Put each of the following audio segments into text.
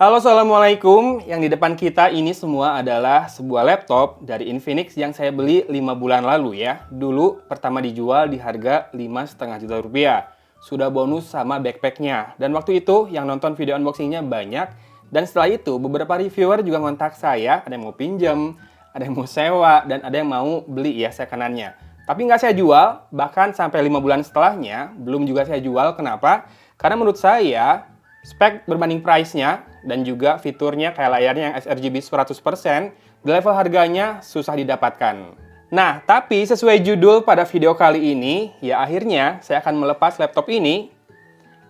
Halo, Assalamualaikum. Yang di depan kita ini semua adalah sebuah laptop dari Infinix yang saya beli 5 bulan lalu ya. Dulu pertama dijual di harga 5,5 juta rupiah. Sudah bonus sama backpacknya. Dan waktu itu yang nonton video unboxingnya banyak. Dan setelah itu beberapa reviewer juga ngontak saya. Ada yang mau pinjam, ada yang mau sewa, dan ada yang mau beli ya second-nya. Tapi nggak saya jual, bahkan sampai 5 bulan setelahnya belum juga saya jual. Kenapa? Karena menurut saya spek berbanding price-nya dan juga fiturnya kayak layarnya yang sRGB 100%, di level harganya susah didapatkan. Nah, tapi sesuai judul pada video kali ini, ya akhirnya saya akan melepas laptop ini.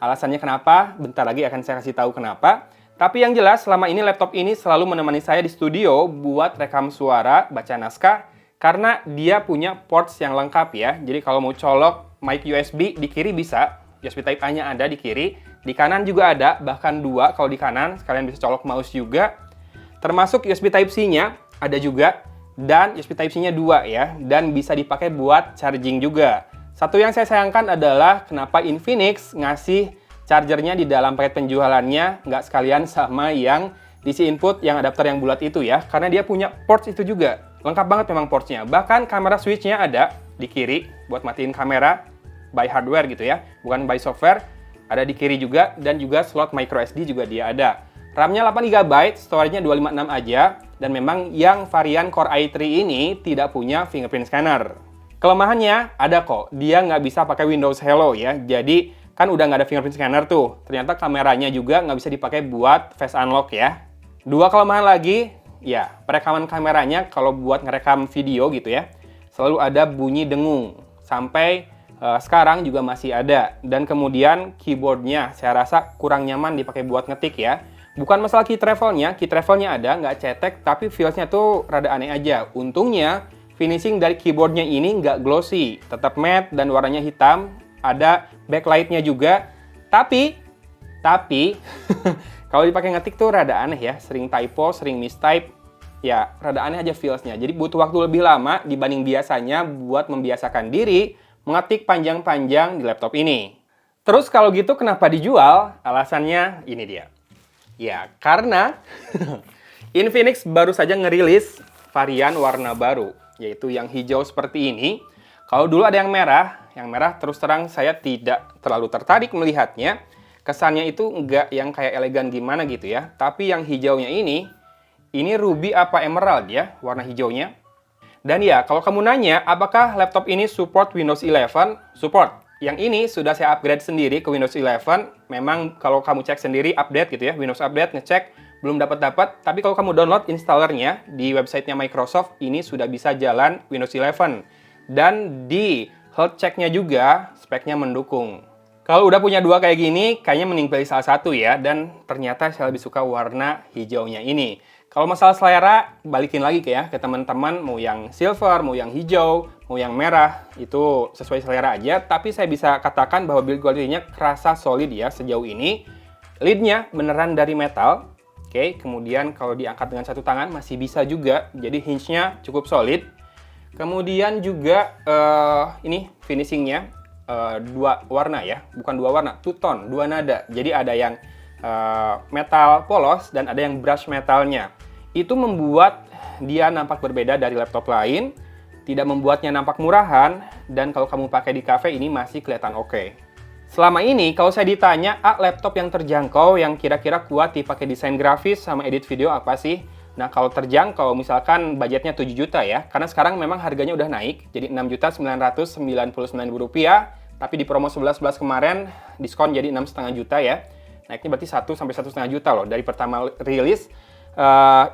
Alasannya kenapa? Bentar lagi akan saya kasih tahu kenapa. Tapi yang jelas, selama ini laptop ini selalu menemani saya di studio buat rekam suara, baca naskah, karena dia punya ports yang lengkap ya. Jadi kalau mau colok mic USB di kiri bisa, USB Type-A-nya ada di kiri, di kanan juga ada, bahkan dua kalau di kanan, sekalian bisa colok mouse juga. Termasuk USB Type-C-nya ada juga, dan USB Type-C-nya dua ya, dan bisa dipakai buat charging juga. Satu yang saya sayangkan adalah kenapa Infinix ngasih chargernya di dalam paket penjualannya nggak sekalian sama yang DC input yang adapter yang bulat itu ya, karena dia punya ports itu juga. Lengkap banget memang portsnya. Bahkan kamera switch-nya ada di kiri buat matiin kamera by hardware gitu ya, bukan by software. Ada di kiri juga, dan juga slot micro SD juga dia ada. RAM-nya 8GB, storage-nya 256 aja, dan memang yang varian Core i3 ini tidak punya fingerprint scanner. Kelemahannya ada kok, dia nggak bisa pakai Windows Hello ya, jadi kan udah nggak ada fingerprint scanner tuh. Ternyata kameranya juga nggak bisa dipakai buat face unlock ya. Dua kelemahan lagi, ya perekaman kameranya kalau buat ngerekam video gitu ya, selalu ada bunyi dengung, sampai sekarang juga masih ada. Dan kemudian keyboardnya saya rasa kurang nyaman dipakai buat ngetik ya. Bukan masalah key travelnya ada, nggak cetek, tapi feels-nya tuh rada aneh aja. Untungnya finishing dari keyboardnya ini nggak glossy, tetap matte dan warnanya hitam. Ada backlight-nya juga. Tapi kalau dipakai ngetik tuh rada aneh ya, sering typo, sering mistype. Ya, rada aneh aja feels-nya. Jadi butuh waktu lebih lama dibanding biasanya buat membiasakan diri mengetik panjang-panjang di laptop ini. Terus kalau gitu kenapa dijual? Alasannya ini dia. Ya, karena Infinix baru saja ngerilis varian warna baru, yaitu yang hijau seperti ini. Kalau dulu ada yang merah terus terang saya tidak terlalu tertarik melihatnya. Kesannya itu enggak yang kayak elegan gimana gitu ya. Tapi yang hijaunya ini ruby apa emerald ya, warna hijaunya. Dan ya, kalau kamu nanya, apakah laptop ini support Windows 11? Support. Yang ini sudah saya upgrade sendiri ke Windows 11. Memang kalau kamu cek sendiri update gitu ya, Windows update, ngecek, belum dapat. Tapi kalau kamu download installernya di websitenya Microsoft, ini sudah bisa jalan Windows 11. Dan di health check-nya juga, speknya mendukung. Kalau udah punya dua kayak gini, kayaknya mending pilih salah satu ya. Dan ternyata saya lebih suka warna hijaunya ini. Kalau masalah selera, balikin lagi ke teman-teman, mau yang silver, mau yang hijau, mau yang merah, itu sesuai selera aja. Tapi saya bisa katakan bahwa build quality-nya kerasa solid ya sejauh ini. Lid-nya beneran dari metal. Oke, kemudian kalau diangkat dengan satu tangan masih bisa juga, jadi hinge-nya cukup solid. Kemudian juga ini finishing-nya dua warna ya, bukan dua warna, two tone, dua nada. Jadi ada yang metal polos dan ada yang brush metalnya. Itu membuat dia nampak berbeda dari laptop lain, tidak membuatnya nampak murahan, dan kalau kamu pakai di cafe ini masih kelihatan oke. Selama ini kalau saya ditanya, laptop yang terjangkau yang kira-kira kuat dipakai desain grafis sama edit video apa sih? Nah, kalau terjangkau misalkan budgetnya 7 juta ya, karena sekarang memang harganya udah naik, jadi 6.999.000 rupiah, tapi di promo 11.11 kemarin diskon jadi 6,5 juta ya. Naiknya berarti 1 sampai 1,5 juta loh dari pertama rilis.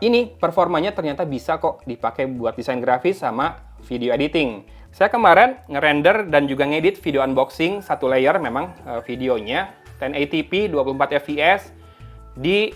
Ini performanya ternyata bisa kok dipakai buat desain grafis sama video editing. Saya kemarin ngerender dan juga ngedit video unboxing satu layer memang videonya 1080p 24 fps di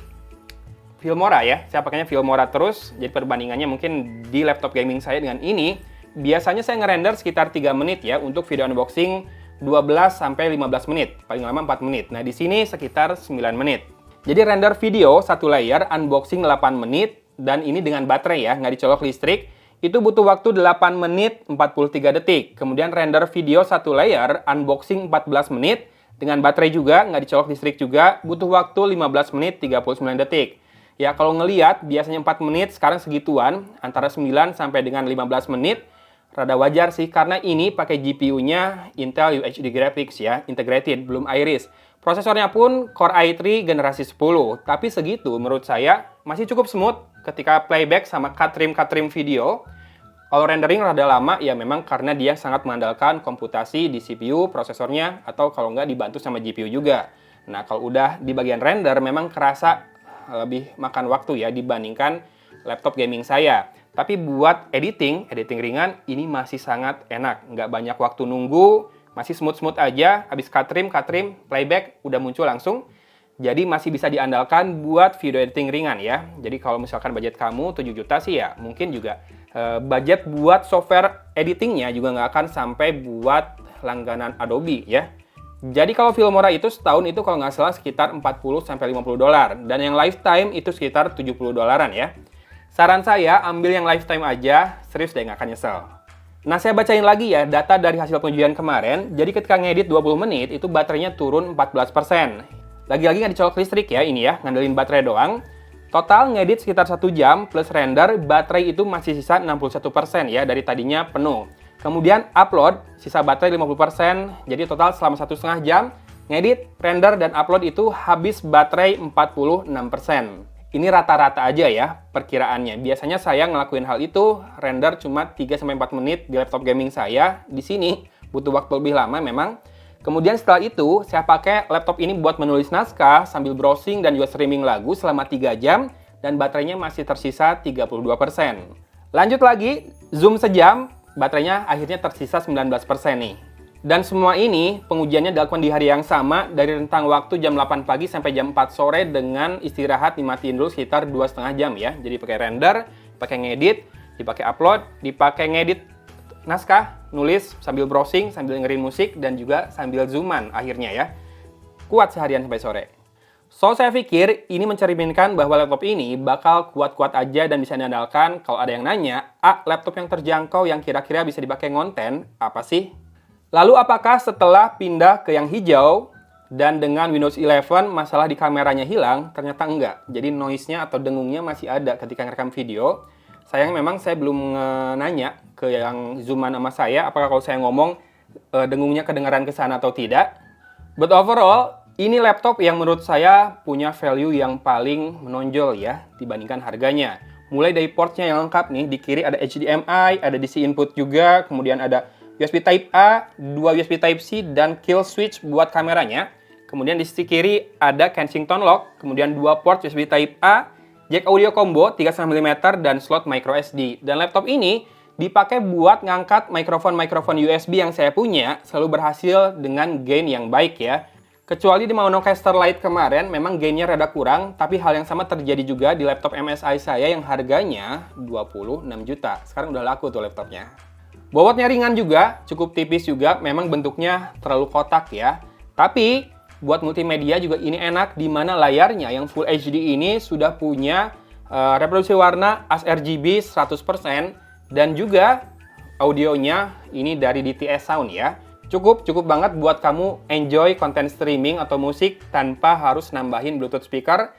Filmora ya. Saya pakainya Filmora terus. Jadi perbandingannya mungkin di laptop gaming saya dengan ini, biasanya saya ngerender sekitar 3 menit ya untuk video unboxing 12 sampai 15 menit, paling lama 4 menit. Nah, di sini sekitar 9 menit. Jadi render video satu layer unboxing 8 menit dan ini dengan baterai ya, nggak dicolok listrik. Itu butuh waktu 8 menit 43 detik. Kemudian render video satu layer unboxing 14 menit Dengan baterai juga, nggak dicolok listrik juga, butuh waktu 15 menit 39 detik. Ya, kalau ngelihat biasanya 4 menit, sekarang segituan, antara 9 sampai dengan 15 menit, rada wajar sih, karena ini pakai GPU-nya Intel UHD Graphics ya, integrated, belum Iris. Prosesornya pun Core i3 generasi 10, tapi segitu menurut saya masih cukup smooth ketika playback sama cut trim video. Kalau rendering rada lama, ya memang karena dia sangat mengandalkan komputasi di CPU, prosesornya, atau kalau nggak dibantu sama GPU juga. Nah, kalau udah di bagian render, memang kerasa lebih makan waktu ya dibandingkan laptop gaming saya. Tapi buat editing ringan, ini masih sangat enak. Nggak banyak waktu nunggu, masih smooth-smooth aja, habis cut trim, playback, udah muncul langsung. Jadi masih bisa diandalkan buat video editing ringan ya. Jadi kalau misalkan budget kamu 7 juta sih ya, mungkin juga budget buat software editingnya juga nggak akan sampai buat langganan Adobe ya. Jadi kalau Filmora itu setahun itu kalau nggak salah sekitar 40-50 dolar. Dan yang lifetime itu sekitar 70 dolaran ya. Saran saya ambil yang lifetime aja, serius deh nggak akan nyesel. Nah, saya bacain lagi ya data dari hasil penjualan kemarin. Jadi ketika ngedit 20 menit itu baterainya turun 14%. Lagi-lagi nggak dicolok listrik ya ini ya, ngandelin baterai doang. Total ngedit sekitar 1 jam plus render, baterai itu masih sisa 61% ya, dari tadinya penuh. Kemudian upload, sisa baterai 50%, jadi total selama 1,5 jam, ngedit, render, dan upload itu habis baterai 46%. Ini rata-rata aja ya, perkiraannya. Biasanya saya ngelakuin hal itu, render cuma 3-4 menit di laptop gaming saya. Di sini butuh waktu lebih lama memang. Kemudian setelah itu, saya pakai laptop ini buat menulis naskah sambil browsing dan juga streaming lagu selama 3 jam dan baterainya masih tersisa 32%. Lanjut lagi, zoom sejam, baterainya akhirnya tersisa 19% nih. Dan semua ini pengujiannya dilakukan di hari yang sama dari rentang waktu jam 8 pagi sampai jam 4 sore dengan istirahat dimatiin dulu sekitar 2,5 jam ya. Jadi pakai render, pakai ngedit, dipakai upload, dipakai ngedit naskah, nulis, sambil browsing, sambil dengerin musik, dan juga sambil zooman akhirnya ya. Kuat seharian sampai sore. So, saya pikir ini mencerminkan bahwa laptop ini bakal kuat-kuat aja dan bisa diandalkan. Kalau ada yang nanya, laptop yang terjangkau yang kira-kira bisa dipakai ngonten, apa sih? Lalu apakah setelah pindah ke yang hijau, dan dengan Windows 11 masalah di kameranya hilang? Ternyata enggak. Jadi noise-nya atau dengungnya masih ada ketika ngerekam video. Sayangnya memang saya belum nanya ke yang zooman sama saya, apakah kalau saya ngomong dengungnya kedengaran ke sana atau tidak. But overall, ini laptop yang menurut saya punya value yang paling menonjol ya dibandingkan harganya. Mulai dari portnya yang lengkap nih, di kiri ada HDMI, ada DC input juga, kemudian ada USB Type A, 2 USB Type C, dan kill switch buat kameranya. Kemudian di sisi kiri ada Kensington lock, kemudian 2 port USB Type A, jack audio combo 3,5 mm dan slot micro SD. Dan laptop ini dipakai buat ngangkat mikrofon USB yang saya punya, selalu berhasil dengan gain yang baik ya. Kecuali di Monocaster Lite kemarin, memang gainnya rada kurang, tapi hal yang sama terjadi juga di laptop MSI saya yang harganya 26 juta. Sekarang udah laku tuh laptopnya. Bobotnya ringan juga, cukup tipis juga, memang bentuknya terlalu kotak ya. Tapi buat multimedia juga ini enak, di mana layarnya yang Full HD ini sudah punya reproduksi warna sRGB 100% dan juga audionya ini dari DTS Sound ya. Cukup banget buat kamu enjoy konten streaming atau musik tanpa harus nambahin Bluetooth speaker.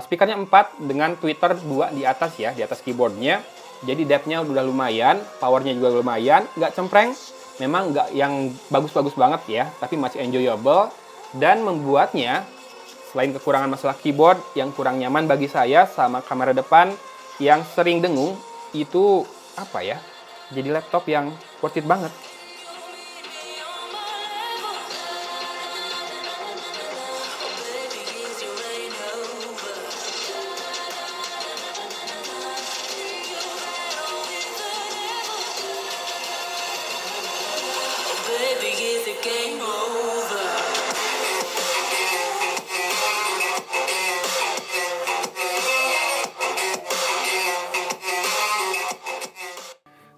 Speakernya 4 dengan tweeter 2 di atas ya, di atas keyboardnya. Jadi depth-nya udah lumayan, powernya juga lumayan, nggak cempreng. Memang nggak yang bagus-bagus banget ya, tapi masih enjoyable. Dan membuatnya, selain kekurangan masalah keyboard yang kurang nyaman bagi saya sama kamera depan yang sering dengung, itu apa ya? Jadi laptop yang worth it banget.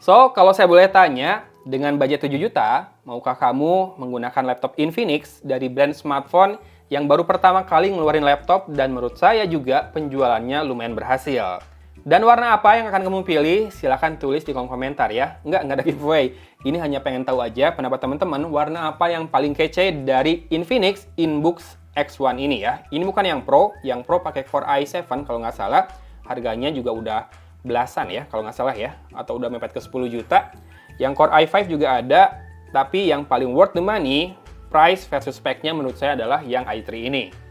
So, kalau saya boleh tanya, dengan budget 7 juta, maukah kamu menggunakan laptop Infinix dari brand smartphone yang baru pertama kali ngeluarin laptop dan menurut saya juga penjualannya lumayan berhasil? Dan warna apa yang akan kamu pilih? Silahkan tulis di kolom komentar ya. Nggak ada giveaway. Ini hanya pengen tahu aja pendapat teman-teman warna apa yang paling kece dari Infinix InBook X1 ini ya. Ini bukan yang Pro pakai Core i7 kalau nggak salah. Harganya juga udah belasan ya kalau nggak salah ya. Atau udah mepet ke 10 juta. Yang Core i5 juga ada, tapi yang paling worth the money, price versus spec-nya menurut saya adalah yang i3 ini.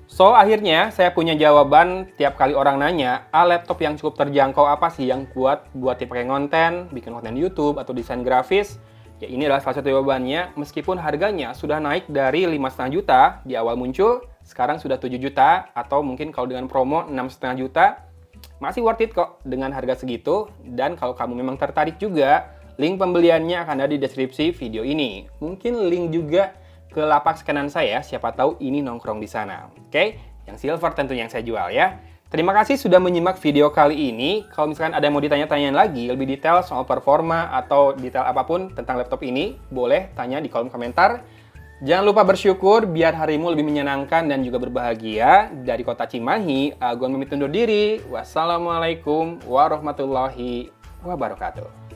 So, akhirnya saya punya jawaban tiap kali orang nanya, laptop yang cukup terjangkau apa sih yang kuat buat dipakai konten, bikin konten YouTube, atau desain grafis? Ya, ini adalah salah satu jawabannya, meskipun harganya sudah naik dari 5,5 juta di awal muncul, sekarang sudah 7 juta, atau mungkin kalau dengan promo 6,5 juta, masih worth it kok dengan harga segitu. Dan kalau kamu memang tertarik juga, link pembeliannya akan ada di deskripsi video ini. Mungkin link juga ke lapak scanan saya, siapa tahu ini nongkrong di sana. Oke, yang silver tentunya yang saya jual ya. Terima kasih sudah menyimak video kali ini. Kalau misalkan ada yang mau ditanya-tanyain lagi, lebih detail soal performa atau detail apapun tentang laptop ini, boleh tanya di kolom komentar. Jangan lupa bersyukur biar harimu lebih menyenangkan dan juga berbahagia. Dari kota Cimahi, Agon pamit undur diri. Wassalamualaikum warahmatullahi wabarakatuh.